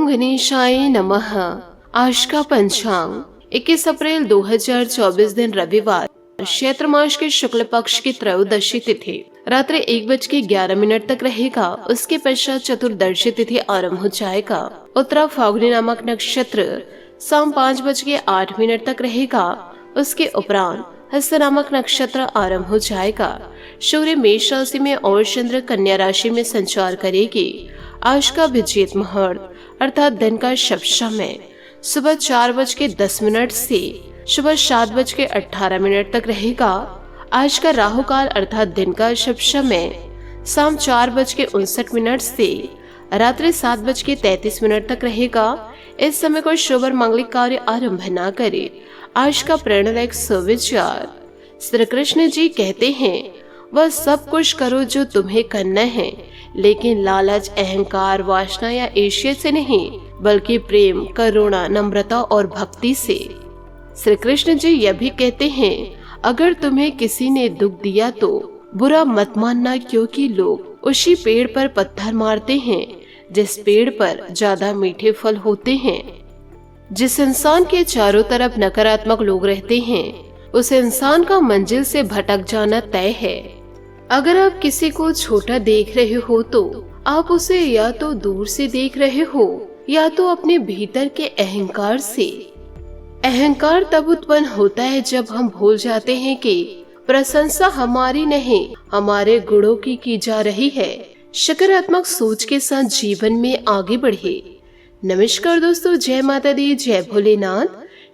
गणेशाय नमः। आज का पंचांग 21 अप्रैल 2024 दिन रविवार, चैत्र मास के शुक्ल पक्ष की त्रयोदशी तिथि रात्रि 1:11 तक रहेगा। उसके पश्चात चतुर्दशी तिथि आरंभ हो जाएगा। उत्तरा फाल्गुनी नामक नक्षत्र शाम 5:08 तक रहेगा। उसके उपरांत हस्त नामक नक्षत्र आरंभ हो जाएगा। सूर्य मेष राशि में और चंद्र कन्या राशि में संचार करेगी। आज का अभिजीत मुहूर्त अर्थात दिन का शुभ समय सुबह 4:10 से सुबह 7:18 तक रहेगा। आज का राहु काल अर्थात दिन का शुभ समय शाम 4:59 से रात्रि 7:33 तक रहेगा। इस समय कोई शुभ और मांगलिक कार्य आरंभ न करे। आज का प्रेरणादायक सुविचार श्री कृष्ण जी कहते हैं, वह सब कुछ करो जो तुम्हें करना है, लेकिन लालच, अहंकार, वासना या ईर्ष्या से नहीं, बल्कि प्रेम, करुणा, नम्रता और भक्ति से। श्री कृष्ण जी यह भी कहते हैं, अगर तुम्हें किसी ने दुख दिया तो बुरा मत मानना, क्योंकि लोग उसी पेड़ पर पत्थर मारते हैं जिस पेड़ पर ज्यादा मीठे फल होते हैं। जिस इंसान के चारों तरफ नकारात्मक लोग रहते हैं, उस इंसान का मंजिल से भटक जाना तय है। अगर आप किसी को छोटा देख रहे हो तो आप उसे या तो दूर से देख रहे हो या तो अपने भीतर के अहंकार से। अहंकार तब उत्पन्न होता है जब हम भूल जाते हैं कि प्रशंसा हमारी नहीं, हमारे गुणों की जा रही है। सकारात्मक सोच के साथ जीवन में आगे बढ़े। नमस्कार दोस्तों, जय माता दी, जय भोलेनाथ।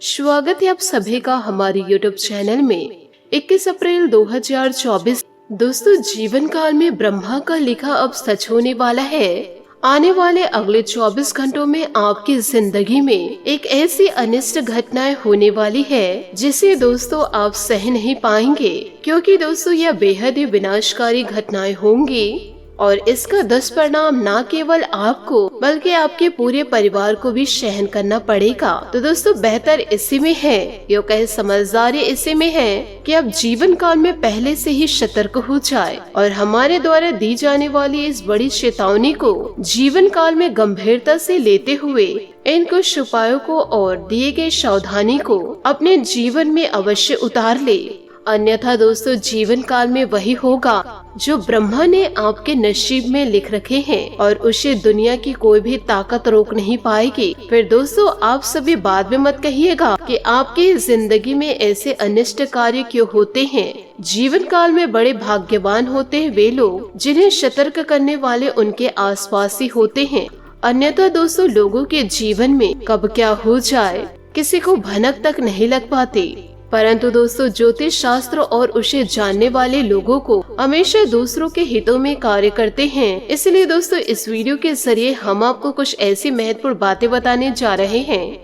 स्वागत है आप सभी का हमारे YouTube चैनल में। 21 अप्रैल 2024 दोस्तों, जीवन काल में ब्रह्मा का लिखा अब सच होने वाला है। आने वाले अगले 24 घंटों में आपकी जिंदगी में एक ऐसी अनिष्ट घटनाएं होने वाली है जिसे दोस्तों आप सह नहीं पाएंगे, क्योंकि दोस्तों यह बेहद ही विनाशकारी घटनाएं होंगी और इसका दुष्परिणाम न केवल आपको बल्कि आपके पूरे परिवार को भी सहन करना पड़ेगा। तो दोस्तों बेहतर इसी में है, यो कहे समझदारी इसी में है कि आप जीवन काल में पहले से ही सतर्क हो जाए और हमारे द्वारा दी जाने वाली इस बड़ी चेतावनी को जीवन काल में गंभीरता से लेते हुए इन कुछ उपायों को और दिए गए सावधानी को अपने जीवन में अवश्य उतार ले। अन्यथा दोस्तों जीवन काल में वही होगा जो ब्रह्मा ने आपके नसीब में लिख रखे हैं और उसे दुनिया की कोई भी ताकत रोक नहीं पाएगी। फिर दोस्तों आप सभी बाद में मत कहिएगा कि आपकी जिंदगी में ऐसे अनिष्ट कार्य क्यों होते हैं। जीवन काल में बड़े भाग्यवान होते हैं वे लोग जिन्हें सतर्क करने वाले उनके आसपास ही होते हैं। अन्यथा दोस्तों लोगों के जीवन में कब क्या हो जाए किसी को भनक तक नहीं लग पाती। परंतु दोस्तों ज्योतिष शास्त्र और उसे जानने वाले लोगों को हमेशा दूसरों के हितों में कार्य करते हैं। इसलिए दोस्तों इस वीडियो के जरिए हम आपको कुछ ऐसी महत्वपूर्ण बातें बताने जा रहे हैं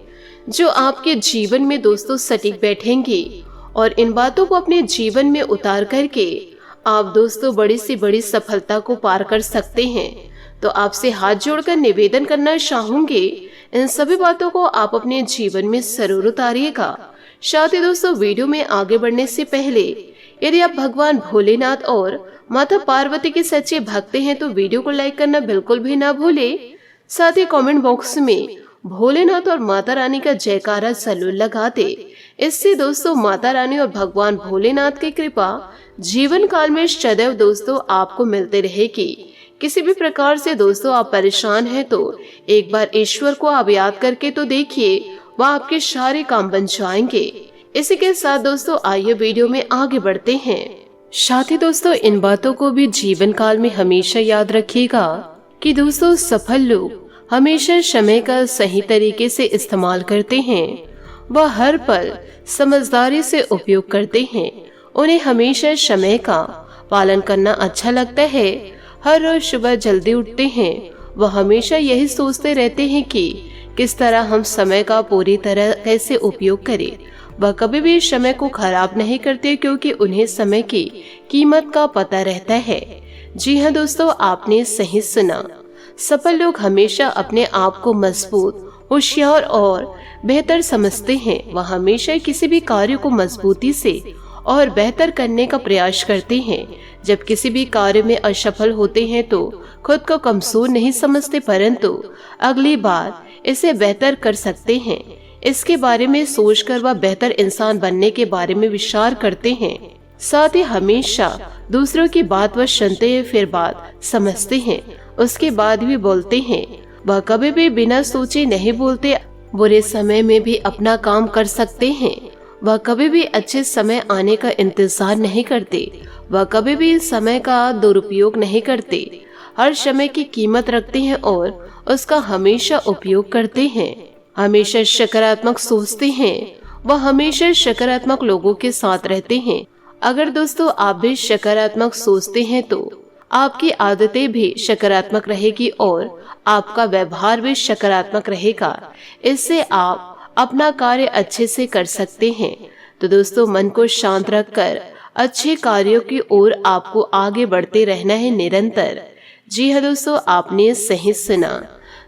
जो आपके जीवन में दोस्तों सटीक बैठेंगी और इन बातों को अपने जीवन में उतार करके आप दोस्तों बड़ी से बड़ी सफलता को पार कर सकते हैं। तो आपसे हाथ जोड़कर निवेदन करना चाहूंगी, इन सभी बातों को आप अपने जीवन में जरूर उतारिएगा। साथ ही दोस्तों वीडियो में आगे बढ़ने से पहले यदि आप भगवान भोलेनाथ और माता पार्वती के सच्चे भक्त हैं तो वीडियो को लाइक करना बिल्कुल भी ना भूले। साथ ही कमेंट बॉक्स में भोलेनाथ और माता रानी का जयकारा जरूर लगा दे। इससे दोस्तों माता रानी और भगवान भोलेनाथ की कृपा जीवन काल में सदैव दोस्तों आपको मिलते रहेगी। किसी भी प्रकार से दोस्तों आप परेशान हैं तो एक बार ईश्वर को आप याद करके तो देखिए, वह आपके सारे काम बन जाएंगे। इसी के साथ दोस्तों आइए वीडियो में आगे बढ़ते हैं। साथ ही दोस्तों इन बातों को भी जीवन काल में हमेशा याद रखिएगा कि दोस्तों सफल लोग हमेशा समय का सही तरीके से इस्तेमाल करते हैं। वह हर पल समझदारी से उपयोग करते हैं। उन्हें हमेशा समय का पालन करना अच्छा लगता है। हर रोज सुबह जल्दी उठते हैं। वह हमेशा यही सोचते रहते हैं कि किस तरह हम समय का पूरी तरह कैसे उपयोग करें। वह कभी भी समय को खराब नहीं करते, क्योंकि उन्हें समय की कीमत का पता रहता है। जी हाँ दोस्तों, आपने सही सुना। सफल लोग हमेशा अपने आप को मजबूत, होशियार और बेहतर समझते हैं। वह हमेशा किसी भी कार्य को मजबूती से और बेहतर करने का प्रयास करते हैं। जब किसी भी कार्य में असफल होते हैं तो खुद को कमजोर नहीं समझते, परंतु अगली बार इसे बेहतर कर सकते हैं, इसके बारे में सोचकर वह बेहतर इंसान बनने के बारे में विचार करते हैं। साथ ही हमेशा दूसरों की बात वह सुनते हैं, फिर बात समझते हैं, उसके बाद भी बोलते हैं। वह कभी भी बिना सोचे नहीं बोलते, बुरे समय में भी अपना काम कर सकते हैं। वह कभी भी अच्छे समय आने का इंतजार नहीं करते, वह कभी भी समय का दुरुपयोग नहीं करते, हर समय की कीमत रखते हैं और उसका हमेशा उपयोग करते हैं। हमेशा सकारात्मक सोचते हैं, वह हमेशा सकारात्मक लोगों के साथ रहते हैं। अगर दोस्तों आप भी सकारात्मक सोचते हैं तो आपकी आदतें भी सकारात्मक रहेगी और आपका व्यवहार भी सकारात्मक रहेगा। इससे आप अपना कार्य अच्छे से कर सकते हैं। तो दोस्तों मन को शांत रखकर अच्छे कार्यों की ओर आपको आगे बढ़ते रहना है निरंतर। जी हाँ दोस्तों, आपने सही सुना।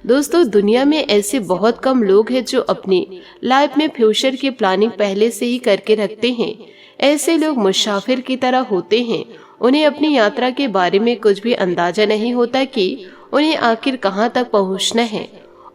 दोस्तों दुनिया में ऐसे बहुत कम लोग हैं जो अपनी लाइफ में फ्यूचर की प्लानिंग पहले से ही करके रखते हैं। ऐसे लोग मुसाफिर की तरह होते हैं, उन्हें अपनी यात्रा के बारे में कुछ भी अंदाजा नहीं होता कि उन्हें आखिर कहाँ तक पहुँचना है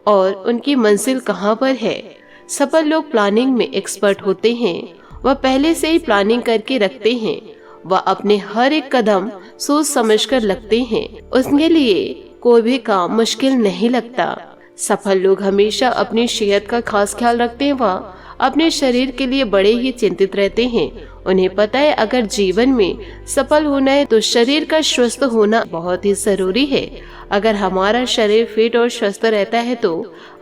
और उनकी मंजिल कहाँ पर है। सफल लोग प्लानिंग में एक्सपर्ट होते हैं, वह पहले से ही प्लानिंग करके रखते हैं, वह अपने हर एक कदम सोच समझकर लगते हैं, उसके लिए कोई भी काम मुश्किल नहीं लगता। सफल लोग हमेशा अपनी सेहत का खास ख्याल रखते हैं, वह अपने शरीर के लिए बड़े ही चिंतित रहते हैं। उन्हें पता है अगर जीवन में सफल होना है तो शरीर का स्वस्थ होना बहुत ही जरूरी है। अगर हमारा शरीर फिट और स्वस्थ रहता है तो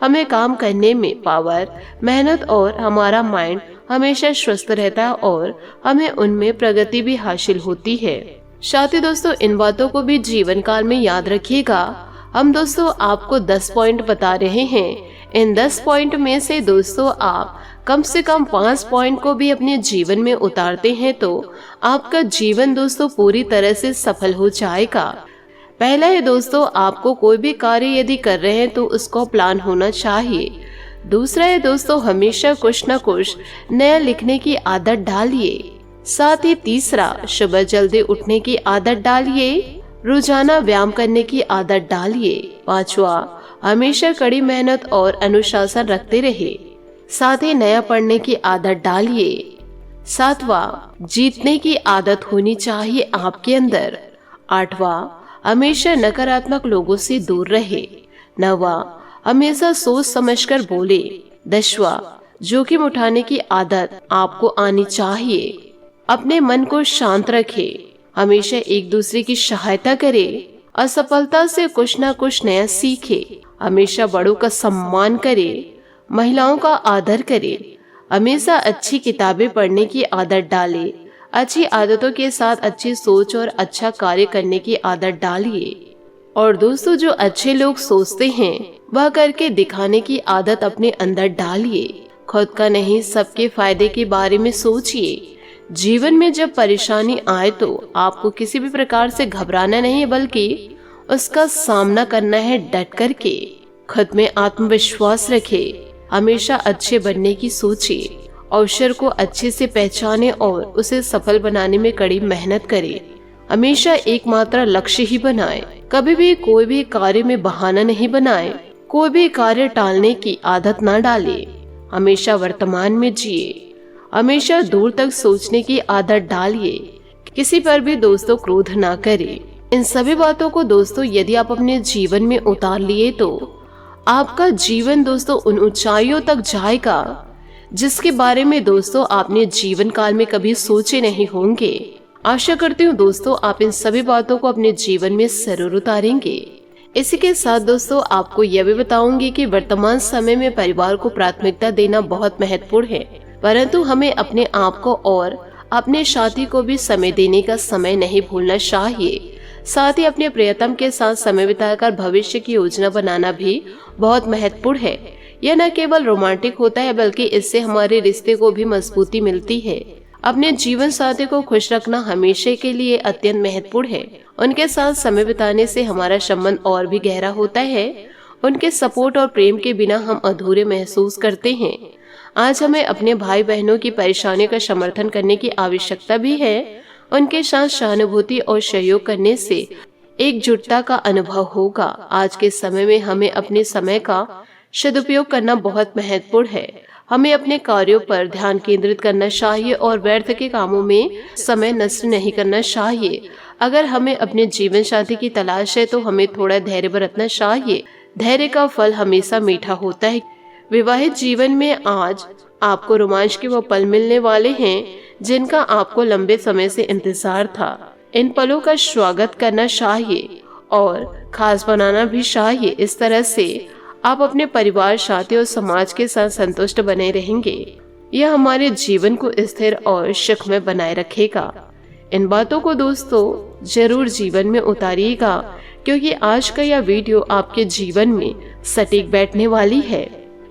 हमें काम करने में पावर, मेहनत और हमारा माइंड हमेशा स्वस्थ रहता है और हमें उनमें प्रगति भी हासिल होती है। साथ ही दोस्तों इन बातों को भी जीवन काल में याद रखिएगा। हम दोस्तों आपको 10 पॉइंट बता रहे हैं, इन 10 पॉइंट में से दोस्तों आप कम से कम 5 पॉइंट को भी अपने जीवन में उतारते हैं तो आपका जीवन दोस्तों पूरी तरह से सफल हो जाएगा। पहला है दोस्तों, आपको कोई भी कार्य यदि कर रहे हैं तो उसको प्लान होना चाहिए। दूसरा है दोस्तों, हमेशा कुछ न कुछ नया लिखने की आदत डालिए। साथ ही तीसरा, सुबह जल्दी उठने की आदत डालिए, रोजाना व्यायाम करने की आदत डालिए। पांचवा, हमेशा कड़ी मेहनत और अनुशासन रखते रहे। साथ ही नया पढ़ने की आदत डालिए। सातवां, जीतने की आदत होनी चाहिए आपके अंदर। आठवां, हमेशा नकारात्मक लोगों से दूर रहे। नौवां, हमेशा सोच समझकर बोले। 10वां, जोखिम उठाने की आदत आपको आनी चाहिए। अपने मन को शांत रखे, हमेशा एक दूसरे की सहायता करे, असफलता से कुछ न कुछ नया सीखे, हमेशा बड़ों का सम्मान करे, महिलाओं का आदर करे, हमेशा अच्छी किताबें पढ़ने की आदत डाले, अच्छी आदतों के साथ अच्छी सोच और अच्छा कार्य करने की आदत डालिए। और दोस्तों जो अच्छे लोग सोचते हैं वह करके दिखाने की आदत अपने अंदर डालिए। खुद का नहीं सबके फायदे के बारे में सोचिए। जीवन में जब परेशानी आए तो आपको किसी भी प्रकार से घबराना नहीं है बल्कि उसका सामना करना है डट करके। खुद में आत्मविश्वास रखे, हमेशा अच्छे बनने की सोचिए, अवसर को अच्छे से पहचाने और उसे सफल बनाने में कड़ी मेहनत करे। हमेशा एकमात्र लक्ष्य ही बनाए, कभी भी कोई भी कार्य में बहाना नहीं बनाए, कोई भी कार्य टालने की आदत ना डाले, हमेशा वर्तमान में जिए, हमेशा दूर तक सोचने की आदत डालिए, किसी पर भी दोस्तों क्रोध ना करे। इन सभी बातों को दोस्तों यदि आप अपने जीवन में उतार लिए तो आपका जीवन दोस्तों उन ऊंचाइयों तक जाएगा जिसके बारे में दोस्तों आपने जीवन काल में कभी सोचे नहीं होंगे। आशा करती हूँ दोस्तों आप इन सभी बातों को अपने जीवन में जरूर उतारेंगे। इसी के साथ दोस्तों आपको यह भी बताऊंगी कि वर्तमान समय में परिवार को प्राथमिकता देना बहुत महत्वपूर्ण है, परंतु हमें अपने आप को और अपने साथी को भी समय देने का समय नहीं भूलना चाहिए। साथ ही अपने प्रियतम के साथ समय बिताकर भविष्य की योजना बनाना भी बहुत महत्वपूर्ण है। यह न केवल रोमांटिक होता है बल्कि इससे हमारे रिश्ते को भी मजबूती मिलती है। अपने जीवन साथी को खुश रखना हमेशा के लिए अत्यंत महत्वपूर्ण है। उनके साथ समय बिताने से हमारा संबंध और भी गहरा होता है। उनके सपोर्ट और प्रेम के बिना हम अधूरे महसूस करते हैं। आज हमें अपने भाई बहनों की परेशानियों का समर्थन करने की आवश्यकता भी है। उनके साथ सहानुभूति और सहयोग करने से एकजुटता का अनुभव होगा। आज के समय में हमें अपने समय का सदुपयोग करना बहुत महत्वपूर्ण है। हमें अपने कार्यों पर ध्यान केंद्रित करना चाहिए और व्यर्थ के कामों में समय नष्ट नहीं करना चाहिए। अगर हमें अपने जीवन साथी की तलाश है तो हमें थोड़ा धैर्य बरतना चाहिए। धैर्य का फल हमेशा मीठा होता है। विवाहित जीवन में आज आपको रोमांच के वो पल मिलने वाले हैं जिनका आपको लंबे समय से इंतजार था। इन पलों का स्वागत करना चाहिए और खास बनाना भी चाहिए। इस तरह से आप अपने परिवार, साथी और समाज के साथ संतुष्ट बने रहेंगे। यह हमारे जीवन को स्थिर और सुखमय बनाए रखेगा। इन बातों को दोस्तों जरूर जीवन में उतारिएगा, क्योंकि आज का यह वीडियो आपके जीवन में सटीक बैठने वाली है।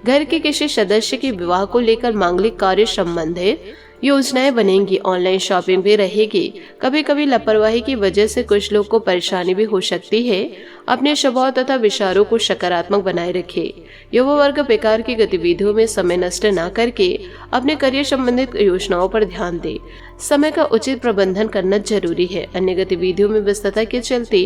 घर के किसी सदस्य के विवाह को लेकर मांगलिक कार्य संबंधित योजनाएं बनेंगी। ऑनलाइन शॉपिंग भी रहेगी। कभी कभी लापरवाही की वजह से कुछ लोग को परेशानी भी हो सकती है। अपने स्वभाव तथा विचारों को सकारात्मक बनाए रखें। युवा वर्ग बेकार की गतिविधियों में समय नष्ट न करके अपने करियर संबंधित योजनाओं पर ध्यान दे। समय का उचित प्रबंधन करना जरूरी है। अन्य गतिविधियों में व्यस्तता के चलते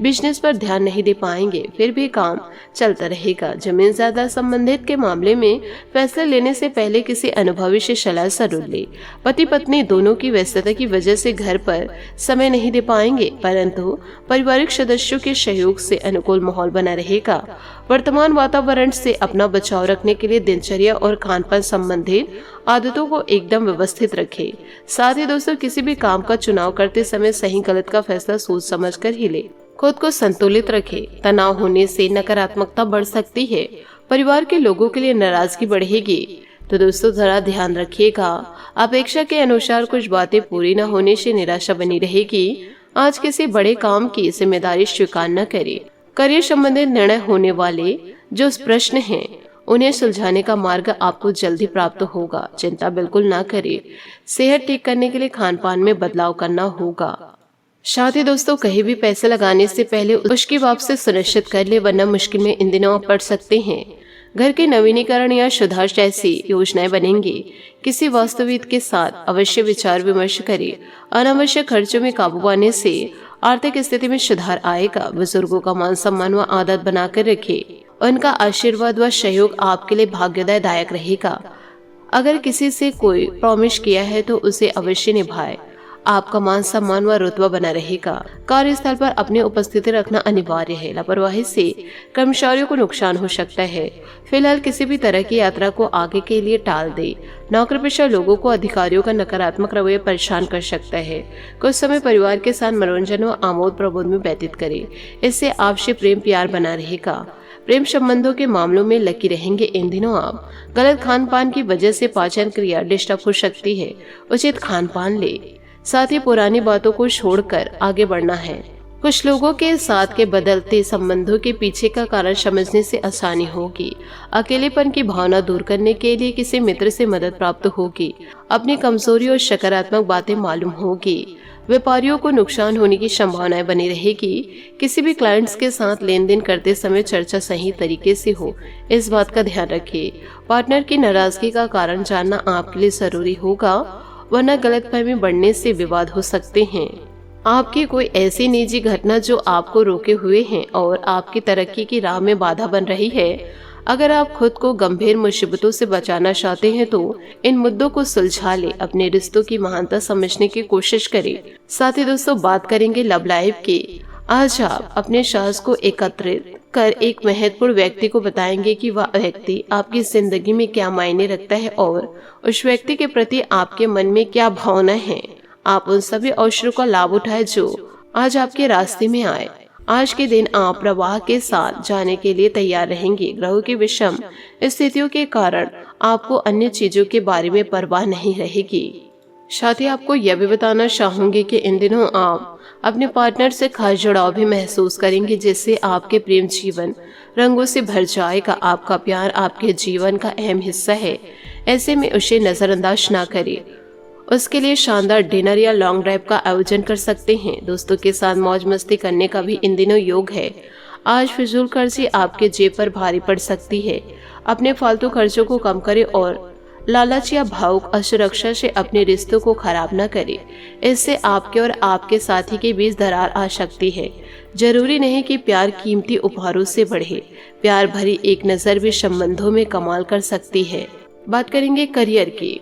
बिजनेस पर ध्यान नहीं दे पाएंगे, फिर भी काम चलता रहेगा। जमीन जायदाद संबंधित के मामले में फैसले लेने से पहले किसी अनुभवी से सलाह जरूर ले। पति पत्नी दोनों की व्यस्तता की वजह से घर पर समय नहीं दे पाएंगे, परंतु पारिवारिक सदस्यों के सहयोग से अनुकूल माहौल बना रहेगा। वर्तमान वातावरण से अपना बचाव रखने के लिए दिनचर्या और खान पान संबंधित आदतों को एकदम व्यवस्थित रखें। साथ ही दोस्तों, किसी भी काम का चुनाव करते समय सही गलत का फैसला सोच समझ कर ही ले। खुद को संतुलित रखें। तनाव होने से नकारात्मकता बढ़ सकती है। परिवार के लोगों के लिए नाराजगी बढ़ेगी। तो दोस्तों, जरा ध्यान रखिएगा। अपेक्षा के अनुसार कुछ बातें पूरी न होने से निराशा बनी रहेगी। आज किसी बड़े काम की जिम्मेदारी स्वीकार न करें। करियर संबंधित निर्णय होने वाले जो प्रश्न हैं उन्हें सुलझाने का मार्ग आपको जल्दी प्राप्त होगा। चिंता बिल्कुल ना करें। सेहत ठीक करने के लिए खान पान में बदलाव करना होगा। साथ ही दोस्तों, कहीं भी पैसे लगाने से पहले उसकी वापसी सुनिश्चित कर ले, वरना मुश्किल में इन दिनों आप पड़ सकते हैं। घर के नवीनीकरण या सुधार जैसी योजनाएं बनेंगी। किसी वास्तुविद के साथ अवश्य विचार विमर्श करें। अनावश्यक खर्चों में काबू पाने से आर्थिक स्थिति में सुधार आएगा। बुजुर्गों का मान सम्मान व आदत बनाकर रखें। उनका आशीर्वाद व सहयोग आपके लिए भाग्यदायक रहेगा। अगर किसी से कोई प्रॉमिस किया है तो उसे अवश्य निभाए। आपका मान सम्मान व रुतबा बना रहेगा। कार्यस्थल पर अपनी उपस्थिति रखना अनिवार्य है। लापरवाही से कर्मचारियों को नुकसान हो सकता है। फिलहाल किसी भी तरह की यात्रा को आगे के लिए टाल दे। नौकरीपेशा लोगों को अधिकारियों का नकारात्मक रवैया परेशान कर सकता है। कुछ समय परिवार के साथ मनोरंजन व आमोद प्रमोद में व्यतीत करें। इससे आपसे प्रेम प्यार बना रहेगा। प्रेम संबंधों के मामलों में लकी रहेंगे। इन दिनों आप गलत खान पान की वजह से पाचन क्रिया डिस्टर्ब हो सकती है। उचित खान पान ले। साथ ही पुरानी बातों को छोड़कर आगे बढ़ना है। कुछ लोगों के साथ के बदलते संबंधों के पीछे का कारण समझने से आसानी होगी। अकेलेपन की भावना दूर करने के लिए किसी मित्र से मदद प्राप्त होगी। अपनी कमजोरी और सकारात्मक बातें मालूम होगी। व्यापारियों को नुकसान होने की संभावनाएं बनी रहेगी। किसी भी क्लाइंट्स के साथ लेन देन करते समय चर्चा सही तरीके से हो, इस बात का ध्यान रखें। पार्टनर की नाराजगी का कारण जानना आपके लिए जरूरी होगा, वरना गलतफहमी बढ़ने से विवाद हो सकते हैं। आपकी कोई ऐसी निजी घटना जो आपको रोके हुए हैं और आपकी तरक्की की राह में बाधा बन रही है। अगर आप खुद को गंभीर मुसीबतों से बचाना चाहते हैं तो इन मुद्दों को सुलझा ले। अपने रिश्तों की महानता समझने की कोशिश करें। साथ ही दोस्तों, बात करेंगे लव लाइफ की। आज आप अपने साहस को एकत्रित कर एक महत्वपूर्ण व्यक्ति को बताएंगे कि वह व्यक्ति आपकी जिंदगी में क्या मायने रखता है और उस व्यक्ति के प्रति आपके मन में क्या भावना है। आप उन सभी अवसरों का लाभ उठाएं जो आज आपके रास्ते में आए। आज के दिन आप प्रवाह के साथ जाने के लिए तैयार रहेंगे। ग्रहों की विषम स्थितियों के कारण आपको अन्य चीजों के बारे में परवाह नहीं रहेगी। साथ ही आपको यह भी बताना चाहूंगी कि इन दिनों आप अपने पार्टनर से खास जुड़ाव भी महसूस करेंगे, जिससे आपके प्रेम जीवन रंगों से भर जाएगा। आपका प्यार आपके जीवन का अहम हिस्सा है, ऐसे में उसे नजरअंदाज ना करें। उसके लिए शानदार डिनर या लॉन्ग ड्राइव का आयोजन कर सकते हैं। दोस्तों के साथ मौज मस्ती करने का भी इन दिनों योग है। आज फिजूल खर्ची आपके जेब पर भारी पड़ सकती है। अपने फालतू खर्चों को कम करें और लालच या भावुक असुरक्षा से अपने रिश्तों को खराब न करें। इससे आपके और आपके साथी के बीच दरार आ सकती है। जरूरी नहीं कि प्यार कीमती उपहारों से बढ़े। प्यार भरी एक नजर भी संबंधों में कमाल कर सकती है। बात करेंगे करियर की।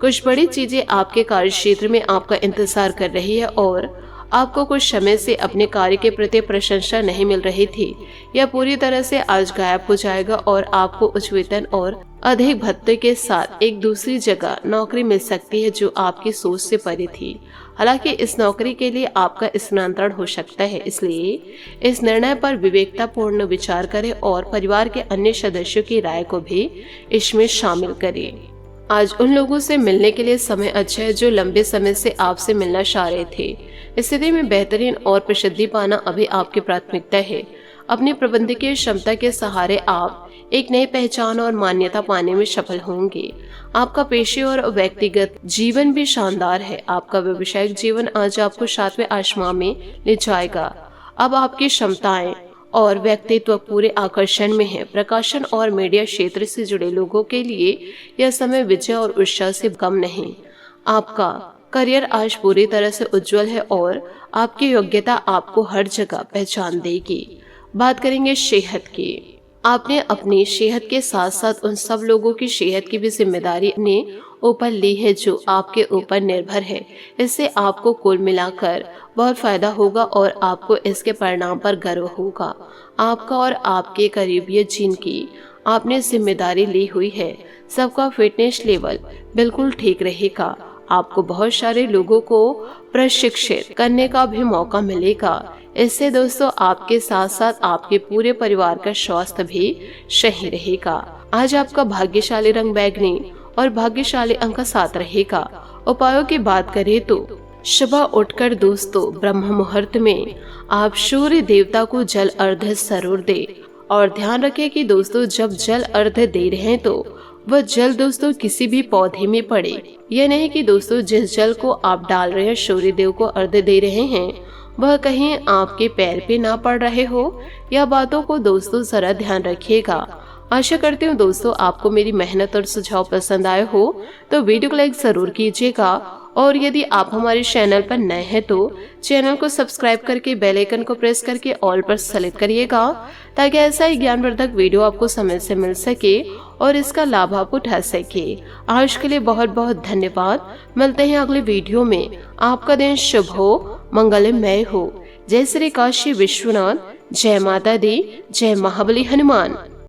कुछ बड़ी चीजें आपके कार्य क्षेत्र में आपका इंतजार कर रही है और आपको कुछ समय से अपने कार्य के प्रति प्रशंसा नहीं मिल रही थी। यह पूरी तरह से आज गायब हो जाएगा और आपको उच्च वेतन और अधिक भत्ते के साथ एक दूसरी जगह नौकरी मिल सकती है जो आपकी सोच से परे थी। हालांकि इस नौकरी के लिए आपका स्थानांतरण हो सकता है, इसलिए इस निर्णय पर विवेकतापूर्ण विचार करें और परिवार के अन्य सदस्यों की राय को भी इसमें शामिल करें। आज उन लोगों से मिलने के लिए समय अच्छा है जो लंबे समय से आपसे मिलना चाह रहे थे। स्थिति में बेहतरीन और प्रसिद्धि पाना अभी आपकी प्राथमिकता है। अपनी प्रबंधकीय क्षमता के सहारे आप एक नई पहचान और मान्यता पाने में सफल होंगे। आपका पेशे और व्यक्तिगत जीवन भी शानदार है। आपका व्यवसायिक जीवन आज आपको 7वें आसमान में ले जाएगा। अब आपकी क्षमताएं और व्यक्तित्व पूरे आकर्षण में है। प्रकाशन और मीडिया क्षेत्र से जुड़े लोगों के लिए यह समय विजय और उत्साह से कम नहीं। आपका करियर आज पूरी तरह से उज्जवल है और आपकी योग्यता आपको हर जगह पहचान देगी। बात करेंगे सेहत की। आपने अपनी सेहत के साथ साथ उन सब लोगों की सेहत की भी जिम्मेदारी अपने ऊपर ली है जो आपके ऊपर निर्भर है। इससे आपको कुल मिलाकर बहुत फायदा होगा और आपको इसके परिणाम पर गर्व होगा। आपका और आपके करीबियों जिनकी आपने जिम्मेदारी ली हुई है, सबका फिटनेस लेवल बिल्कुल ठीक रहेगा। आपको बहुत सारे लोगों को प्रशिक्षित करने का भी मौका मिलेगा। इससे दोस्तों आपके साथ साथ आपके पूरे परिवार का स्वास्थ्य भी सही रहेगा। आज आपका भाग्यशाली रंग बैगनी और भाग्यशाली अंक 7 रहेगा। उपायों की बात करें तो सुबह उठकर दोस्तों ब्रह्म मुहूर्त में आप सूर्य देवता को जल अर्घ्य जरूर दे। और ध्यान रखें कि दोस्तों जब जल अर्घ्य दे रहे हैं तो वह जल दोस्तों किसी भी पौधे में पड़े। यह नहीं कि दोस्तों जिस जल को आप डाल रहे हैं, सूर्य देव को अर्घ्य दे रहे हैं, वह कहीं आपके पैर पे ना पड़ रहे हो। यह बातों को दोस्तों जरा ध्यान रखिएगा। आशा करती हूँ दोस्तों आपको मेरी मेहनत और सुझाव पसंद आए हो तो वीडियो को लाइक जरूर कीजिएगा। और यदि आप हमारे चैनल पर नए हैं तो चैनल को सब्सक्राइब करके बेल आइकन को प्रेस करके ऑल पर सेलेक्ट करिएगा ताकि ऐसा ही ज्ञानवर्धक वीडियो आपको समय से मिल सके और इसका लाभ आप उठा सके। आज के लिए बहुत बहुत धन्यवाद। मिलते हैं अगले वीडियो में। आपका दिन शुभ हो, मंगलमय हो। जय श्री काशी विश्वनाथ, जय माता दी, जय महाबली हनुमान।